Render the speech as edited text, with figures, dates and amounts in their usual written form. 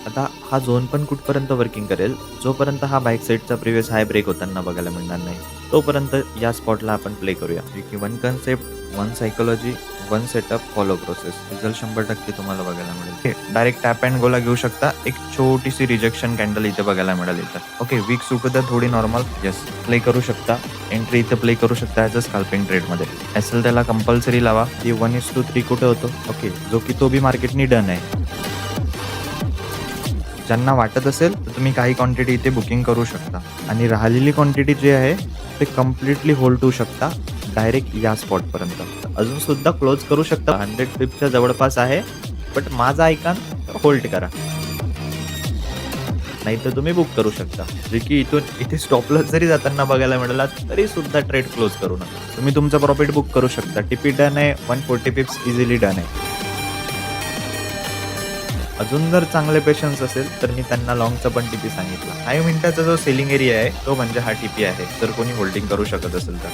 आता हा झोन पण कुठपर्यंत वर्किंग करेल, जोपर्यंत हा बाईक साईडचा प्रिव्हियस हाय ब्रेक होताना बघायला मिळणार नाही. तोपर्यंत या स्पॉटला आपण प्ले करूया. की one concept, one psychology, one setup, follow process. Result 100% तुम्हाला बघायला मिळेल. डायरेक्ट टॅप अँड गोला घेऊ शकता. एक छोटीशी रिजेक्शन कॅन्डल इथे बघायला मिळेल इथं. ओके, वीक सुटू द्या थोडी नॉर्मल. येस, प्ले करू शकता. एंट्री इथे प्ले करू शकता ॲज अ स्कॅल्पिंग ट्रेडमध्ये. एसएल त्याला कंपल्सरी लावा. की 1:3 कुठे होतो? ओके, जो की तो बी मार्केटनी डन आहे. ज्यांना वाटत असेल तर तुम्ही काही क्वांटिटी इथे बुकिंग करू शकता आणि राहिलेली क्वांटिटी जी आहे ते कम्प्लिटली होल्ड ठेवू शकता डायरेक्ट या स्पॉटपर्यंत. अजून सुद्धा क्लोज करू शकता. 100 पिपच्या जवळपास आहे, बट माझा ऐका होल्ड करा. नाहीतर तुम्ही बुक करू शकता. जे की इथे स्टॉप लॉस जरी जाताना बघायला मिळाला तरी सुद्धा ट्रेड क्लोज करू नका. तुम्ही तुमचं प्रॉफिट बुक करू शकता. टीपी डन आहे. 140 पिप्स इझिली डन आहे. अजून जर चांगले पेशन्स असेल तर मी त्यांना लॉंगचा पण टीपी सांगितला. 5 मिनिटाचा जो सेलिंग एरिया आहे तो म्हणजे हा टीपी आहे, जर कोणी होल्डिंग करू शकत असेल तर.